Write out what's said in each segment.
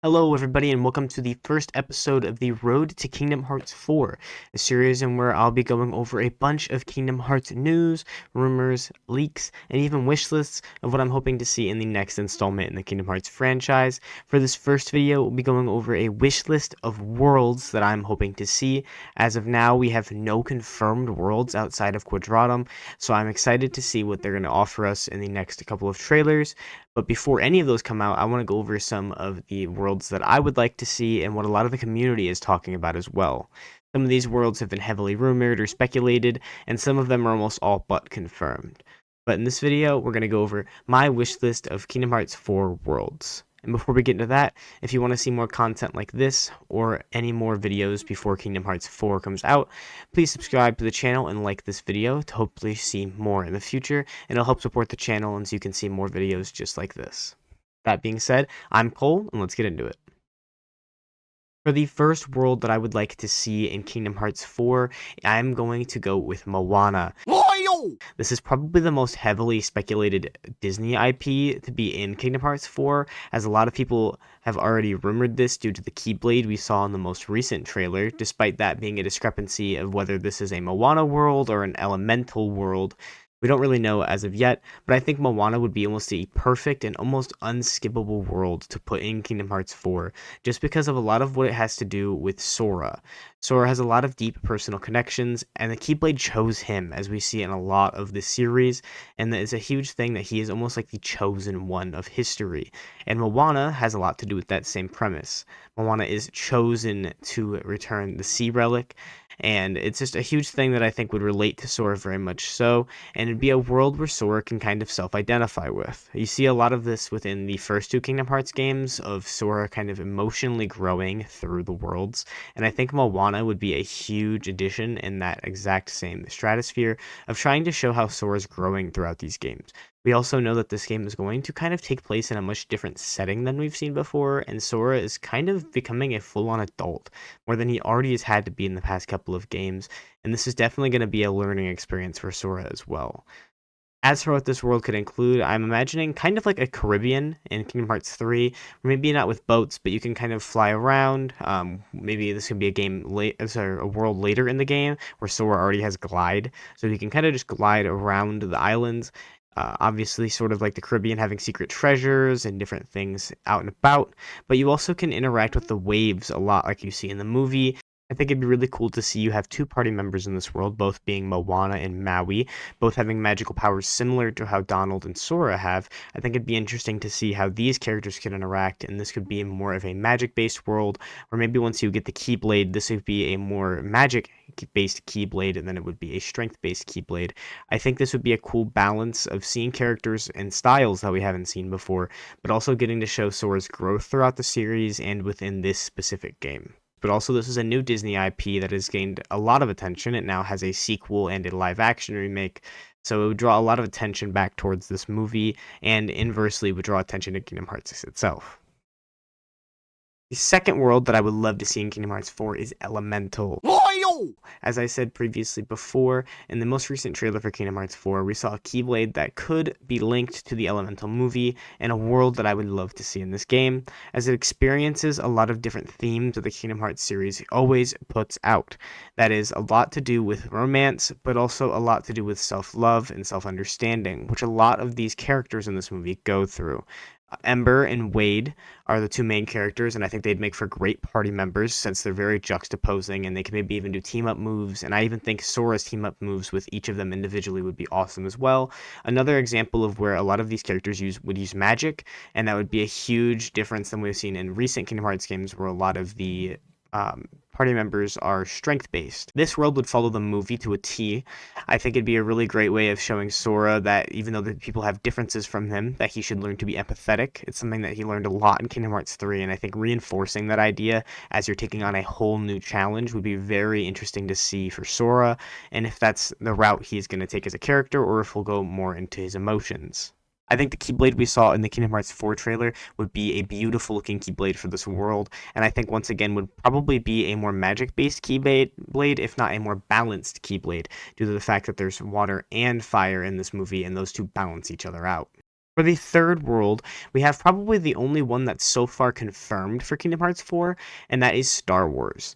Hello, everybody, and welcome to the first episode of the Road to Kingdom Hearts 4, a series in where I'll be going over a bunch of Kingdom Hearts news, rumors, leaks, and even wish lists of what I'm hoping to see in the next installment in the Kingdom Hearts franchise. For this first video, we'll be going over a wish list of worlds that I'm hoping to see. As of now, we have no confirmed worlds outside of Quadratum, so I'm excited to see what they're going to offer us in the next couple of trailers. But before any of those come out, I want to go over some of the worlds that I would like to see and what a lot of the community is talking about as well. Some of these worlds have been heavily rumored or speculated, and some of them are almost all but confirmed. But in this video, we're going to go over my wish list of Kingdom Hearts 4 worlds. And before we get into that, if you want to see more content like this or any more videos before Kingdom Hearts 4 comes out, please subscribe to the channel and like this video to hopefully see more in the future, and it'll help support the channel and so you can see more videos just like this. That being said, I'm Cole, and let's get into it. For the first world that I would like to see in Kingdom Hearts 4, I'm going to go with Moana. This is probably the most heavily speculated Disney IP to be in Kingdom Hearts 4, as a lot of people have already rumored this due to the Keyblade we saw in the most recent trailer, despite that being a discrepancy of whether this is a Moana world or an elemental world. We don't really know as of yet, but I think Moana would be almost a perfect and almost unskippable world to put in Kingdom Hearts 4, just because of a lot of what it has to do with Sora. Sora has a lot of deep personal connections, and the Keyblade chose him, as we see in a lot of this series, and it's a huge thing that he is almost like the chosen one of history. And Moana has a lot to do with that same premise. Moana is chosen to return the Sea Relic, and it's just a huge thing that I think would relate to Sora very much so, and it'd be a world where Sora can kind of self-identify with. You see a lot of this within the first two Kingdom Hearts games, of Sora kind of emotionally growing through the worlds, and I think Moana would be a huge addition in that exact same stratosphere of trying to show how Sora's growing throughout these games. We also know that this game is going to kind of take place in a much different setting than we've seen before, and Sora is kind of becoming a full-on adult, more than he already has had to be in the past couple of games, and this is definitely going to be a learning experience for Sora as well. As for what this world could include, I'm imagining kind of like a Caribbean in Kingdom Hearts 3, maybe not with boats, but you can kind of fly around. Maybe this could be a world later in the game where Sora already has glide, so you can kind of just glide around the islands. Obviously, sort of like the Caribbean, having secret treasures and different things out and about, but you also can interact with the waves a lot like you see in the movie. I think it'd be really cool to see you have two party members in this world, both being Moana and Maui, both having magical powers similar to how Donald and Sora have. I think it'd be interesting to see how these characters could interact, and this could be more of a magic-based world, or maybe once you get the Keyblade, this would be a more magic-based Keyblade, and then it would be a strength-based Keyblade. I think this would be a cool balance of seeing characters and styles that we haven't seen before, but also getting to show Sora's growth throughout the series and within this specific game. But also, this is a new Disney IP that has gained a lot of attention. It now has a sequel and a live-action remake, so it would draw a lot of attention back towards this movie, and inversely would draw attention to Kingdom Hearts itself. The second world that I would love to see in Kingdom Hearts 4 is Elemental. As I said previously before, in the most recent trailer for Kingdom Hearts 4, we saw a Keyblade that could be linked to the Elemental movie, and a world that I would love to see in this game, as it experiences a lot of different themes that the Kingdom Hearts series always puts out. That is a lot to do with romance, but also a lot to do with self-love and self-understanding, which a lot of these characters in this movie go through. Ember and Wade are the two main characters, and I think they'd make for great party members since they're very juxtaposing, and they can maybe even do team-up moves, and I even think Sora's team-up moves with each of them individually would be awesome as well. Another example of where a lot of these characters would use magic, and that would be a huge difference than we've seen in recent Kingdom Hearts games where a lot of the party members are strength-based. This world would follow the movie to a T. I think it'd be a really great way of showing Sora that even though the people have differences from him, that he should learn to be empathetic. It's something that he learned a lot in Kingdom Hearts 3, and I think reinforcing that idea as you're taking on a whole new challenge would be very interesting to see for Sora, and if that's the route he's going to take as a character, or if he'll go more into his emotions. I think the Keyblade we saw in the Kingdom Hearts 4 trailer would be a beautiful looking Keyblade for this world, and I think once again would probably be a more magic-based Keyblade, if not a more balanced Keyblade, due to the fact that there's water and fire in this movie, and those two balance each other out. For the third world, we have probably the only one that's so far confirmed for Kingdom Hearts 4, and that is Star Wars.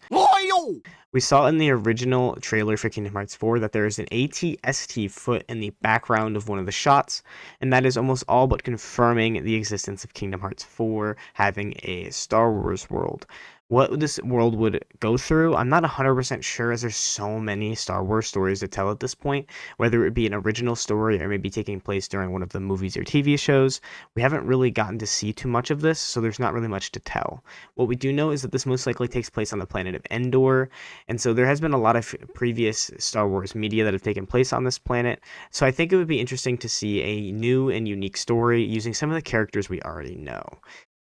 We saw in the original trailer for Kingdom Hearts 4 that there is an AT-ST foot in the background of one of the shots, and that is almost all but confirming the existence of Kingdom Hearts 4 having a Star Wars world. What this world would go through, I'm not 100% sure, as there's so many Star Wars stories to tell at this point, whether it be an original story or maybe taking place during one of the movies or TV shows. We haven't really gotten to see too much of this, so there's not really much to tell. What we do know is that this most likely takes place on the planet of Endor, and so there has been a lot of previous Star Wars media that have taken place on this planet, so I think it would be interesting to see a new and unique story using some of the characters we already know.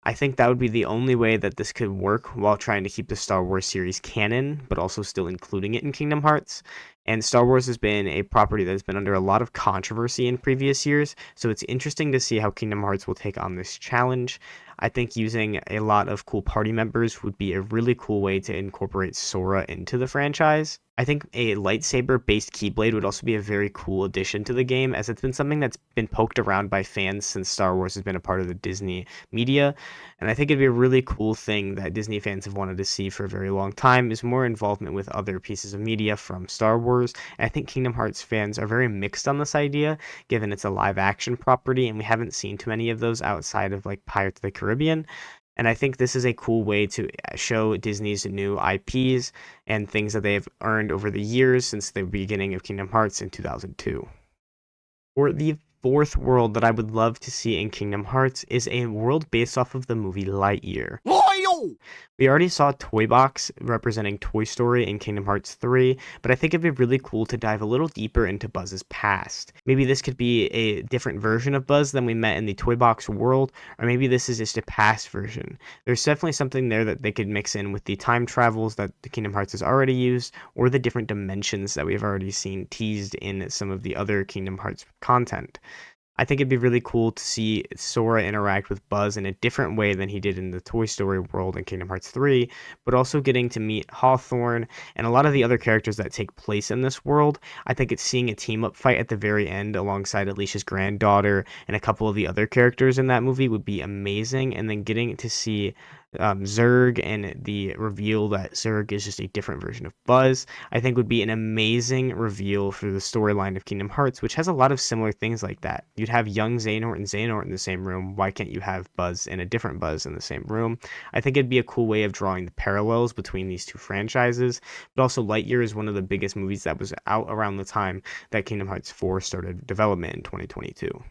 I think that would be the only way that this could work while trying to keep the Star Wars series canon, but also still including it in Kingdom Hearts. And Star Wars has been a property that has been under a lot of controversy in previous years, so it's interesting to see how Kingdom Hearts will take on this challenge. I think using a lot of cool party members would be a really cool way to incorporate Sora into the franchise. I think a lightsaber-based Keyblade would also be a very cool addition to the game, as it's been something that's been poked around by fans since Star Wars has been a part of the Disney media, and I think it'd be a really cool thing that Disney fans have wanted to see for a very long time, is more involvement with other pieces of media from Star Wars. And I think Kingdom Hearts fans are very mixed on this idea, given it's a live-action property, and we haven't seen too many of those outside of like Pirates of the Caribbean. And I think this is a cool way to show Disney's new IPs and things that they've earned over the years since the beginning of Kingdom Hearts in 2002. For the fourth world that I would love to see in Kingdom Hearts is a world based off of the movie Lightyear. We already saw Toy Box representing Toy Story in Kingdom Hearts 3, but I think it'd be really cool to dive a little deeper into Buzz's past. Maybe this could be a different version of Buzz than we met in the Toy Box world, or maybe this is just a past version. There's definitely something there that they could mix in with the time travels that the Kingdom Hearts has already used, or the different dimensions that we've already seen teased in some of the other Kingdom Hearts content. I think it'd be really cool to see Sora interact with Buzz in a different way than he did in the Toy Story world in Kingdom Hearts 3, but also getting to meet Hawthorne and a lot of the other characters that take place in this world. I think it's seeing a team-up fight at the very end alongside Alicia's granddaughter and a couple of the other characters in that movie would be amazing, and then getting to see Zurg and the reveal that Zurg is just a different version of Buzz, I think would be an amazing reveal for the storyline of Kingdom Hearts, which has a lot of similar things like that. You'd have young Xehanort and Xehanort in the same room. Why can't you have Buzz and a different Buzz in the same room? I think it'd be a cool way of drawing the parallels between these two franchises, but also Lightyear is one of the biggest movies that was out around the time that Kingdom Hearts 4 started development in 2022.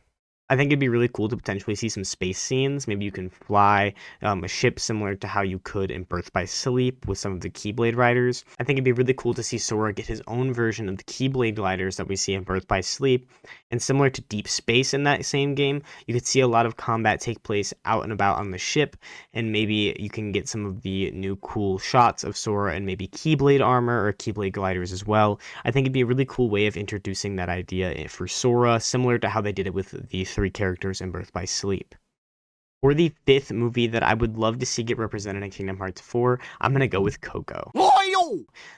I think it'd be really cool to potentially see some space scenes. Maybe you can fly a ship similar to how you could in Birth by Sleep with some of the Keyblade riders. I think it'd be really cool to see Sora get his own version of the Keyblade gliders that we see in Birth by Sleep. And similar to Deep Space in that same game, you could see a lot of combat take place out and about on the ship, and maybe you can get some of the new cool shots of Sora and maybe Keyblade armor or Keyblade gliders as well. I think it'd be a really cool way of introducing that idea for Sora, similar to how they did it with the three characters in Birth by Sleep. For the fifth movie that I would love to see get represented in Kingdom Hearts 4, I'm going to go with Coco.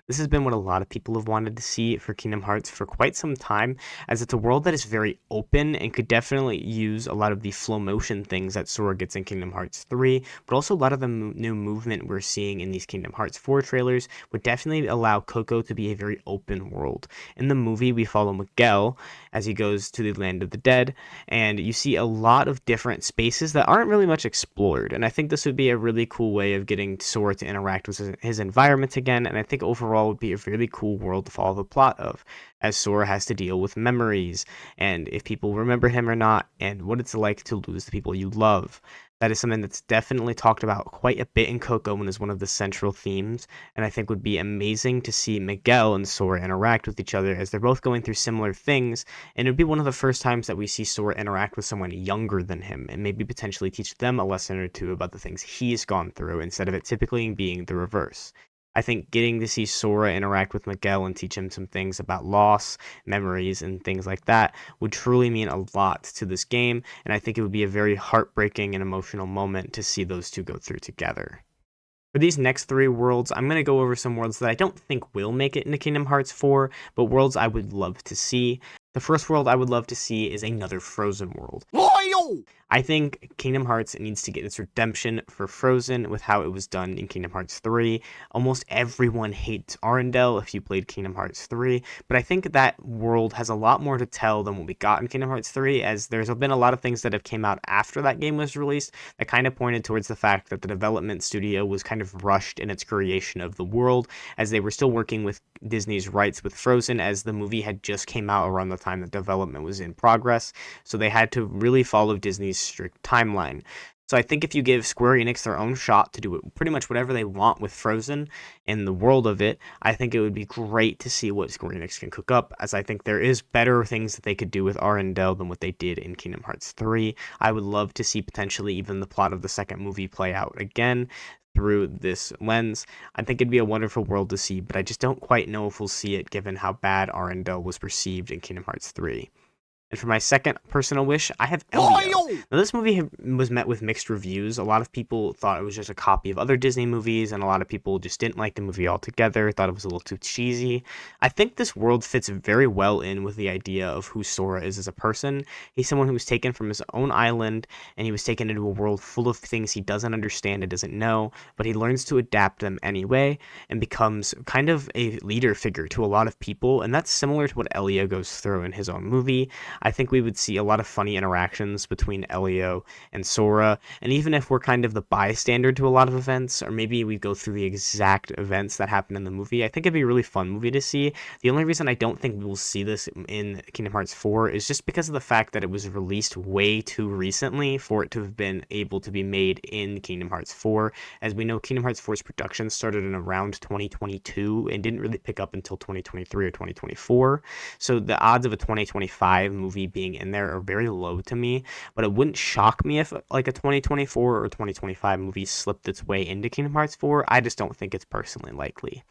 This has been what a lot of people have wanted to see for Kingdom Hearts for quite some time, as it's a world that is very open and could definitely use a lot of the flow motion things that Sora gets in Kingdom Hearts 3, but also a lot of the new movement we're seeing in these Kingdom Hearts 4 trailers would definitely allow Coco to be a very open world. In the movie, we follow Miguel as he goes to the land of the dead, and you see a lot of different spaces that aren't really much explored, and I think this would be a really cool way of getting Sora to interact with his environment again, and I think overall would be a really cool world to follow the plot of, as Sora has to deal with memories, and if people remember him or not, and what it's like to lose the people you love. That is something that's definitely talked about quite a bit in Coco and is one of the central themes, and I think would be amazing to see Miguel and Sora interact with each other as they're both going through similar things, and it would be one of the first times that we see Sora interact with someone younger than him, and maybe potentially teach them a lesson or two about the things he's gone through, instead of it typically being the reverse. I think getting to see Sora interact with Miguel and teach him some things about loss, memories, and things like that would truly mean a lot to this game, and I think it would be a very heartbreaking and emotional moment to see those two go through together. For these next three worlds, I'm going to go over some worlds that I don't think will make it into Kingdom Hearts 4, but worlds I would love to see. The first world I would love to see is another Frozen world. I think Kingdom Hearts needs to get its redemption for Frozen with how it was done in Kingdom Hearts 3. Almost everyone hates Arendelle if you played Kingdom Hearts 3, but I think that world has a lot more to tell than what we got in Kingdom Hearts 3, as there's been a lot of things that have came out after that game was released that kind of pointed towards the fact that the development studio was kind of rushed in its creation of the world, as they were still working with Disney's rights with Frozen, as the movie had just came out around the time that development was in progress, so they had to really follow Disney's strict timeline. So I think if you give Square Enix their own shot to do pretty much whatever they want with Frozen in the world of it, I think it would be great to see what Square Enix can cook up, as I think there is better things that they could do with Arendelle than what they did in Kingdom Hearts 3. I would love to see potentially even the plot of the second movie play out again through this lens. I think it'd be a wonderful world to see, but I just don't quite know if we'll see it given how bad Arendelle was perceived in Kingdom Hearts 3. And for my second personal wish, I have Elio. Now, this movie was met with mixed reviews. A lot of people thought it was just a copy of other Disney movies, and a lot of people just didn't like the movie altogether, thought it was a little too cheesy. I think this world fits very well in with the idea of who Sora is as a person. He's someone who was taken from his own island, and he was taken into a world full of things he doesn't understand and doesn't know, but he learns to adapt them anyway, and becomes kind of a leader figure to a lot of people, and that's similar to what Elio goes through in his own movie. I think we would see a lot of funny interactions between Elio and Sora, and even if we're kind of the bystander to a lot of events, or maybe we go through the exact events that happen in the movie, I think it'd be a really fun movie to see. The only reason I don't think we will see this in Kingdom Hearts 4 is just because of the fact that it was released way too recently for it to have been able to be made in Kingdom Hearts 4. As we know, Kingdom Hearts 4's production started in around 2022 and didn't really pick up until 2023 or 2024, so the odds of a 2025 movie being in there are very low to me, but it wouldn't shock me if like a 2024 or 2025 movie slipped its way into Kingdom Hearts 4. I just don't think it's personally likely.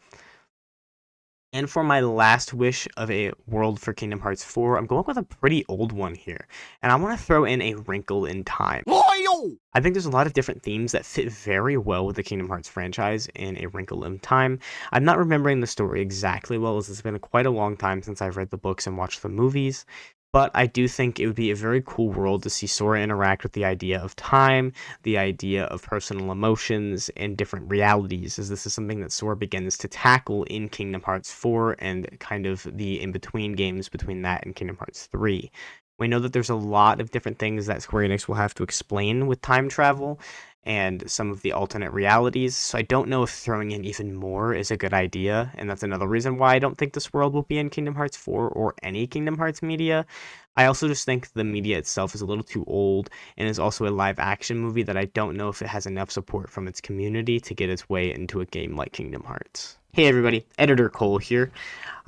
And for my last wish of a world for Kingdom Hearts 4, I'm going with a pretty old one here, and I want to throw in A Wrinkle in Time. I think there's a lot of different themes that fit very well with the Kingdom Hearts franchise in A Wrinkle in Time. I'm not remembering the story exactly well, as it's been quite a long time since I've read the books and watched the movies, but I do think it would be a very cool world to see Sora interact with the idea of time, the idea of personal emotions, and different realities, as this is something that Sora begins to tackle in Kingdom Hearts 4 and kind of the in-between games between that and Kingdom Hearts 3. We know that there's a lot of different things that Square Enix will have to explain with time travel and some of the alternate realities, so I don't know if throwing in even more is a good idea, and that's another reason why I don't think this world will be in Kingdom Hearts 4 or any Kingdom Hearts media. I also just think the media itself is a little too old, and is also a live-action movie that I don't know if it has enough support from its community to get its way into a game like Kingdom Hearts. Hey everybody, Editor Cole here.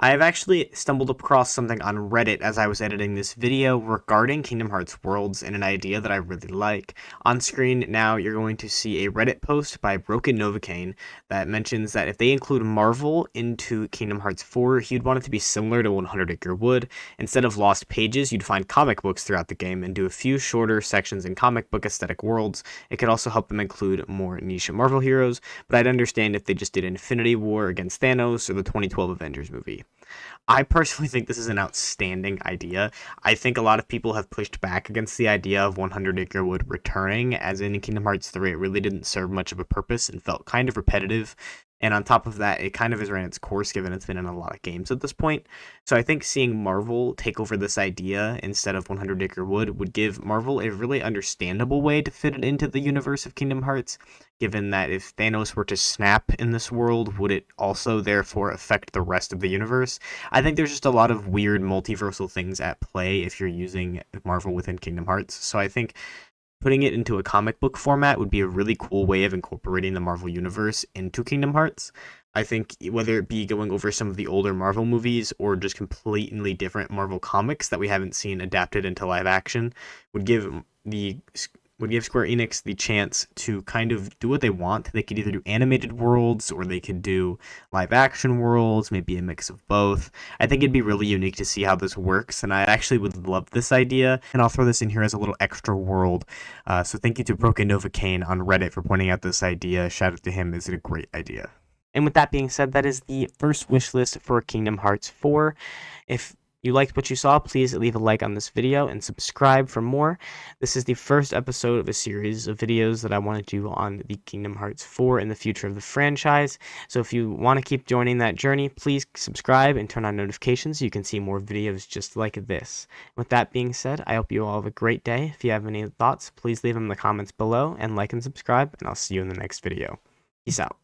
I've actually stumbled across something on Reddit as I was editing this video regarding Kingdom Hearts worlds and an idea that I really like. On screen now you're going to see a Reddit post by Broken Novocaine that mentions that if they include Marvel into Kingdom Hearts 4, he'd want it to be similar to 100 Acre Wood. Instead of lost pages, you'd find comic books throughout the game and do a few shorter sections in comic book aesthetic worlds. It could also help them include more niche Marvel heroes, but I'd understand if they just did Infinity War against Thanos or the 2012 Avengers movie. I personally think this is an outstanding idea. I think a lot of people have pushed back against the idea of 100 Acre Wood returning, as in Kingdom Hearts 3 it really didn't serve much of a purpose and felt kind of repetitive. And on top of that, it kind of has ran its course given it's been in a lot of games at this point. So I think seeing Marvel take over this idea instead of 100 Acre Wood would give Marvel a really understandable way to fit it into the universe of Kingdom Hearts, given that if Thanos were to snap in this world, would it also therefore affect the rest of the universe? I think there's just a lot of weird multiversal things at play if you're using Marvel within Kingdom Hearts. So I think putting it into a comic book format would be a really cool way of incorporating the Marvel Universe into Kingdom Hearts. I think whether it be going over some of the older Marvel movies or just completely different Marvel comics that we haven't seen adapted into live action would give Square Enix the chance to kind of do what they want. They could either do animated worlds or they could do live action worlds, maybe a mix of both. I think it'd be really unique to see how this works, and I actually would love this idea, and I'll throw this in here as a little extra world. So thank you to Broken Novocaine on Reddit for pointing out this idea. Shout out to him, it's a great idea. And with that being said, that is the first wish list for Kingdom Hearts 4. If you liked what you saw, please leave a like on this video and subscribe for more. This is the first episode of a series of videos that I want to do on the Kingdom Hearts 4 and the future of the franchise. So if you want to keep joining that journey, please subscribe and turn on notifications so you can see more videos just like this. With that being said, I hope you all have a great day. If you have any thoughts, please leave them in the comments below and like and subscribe, and I'll see you in the next video. Peace out.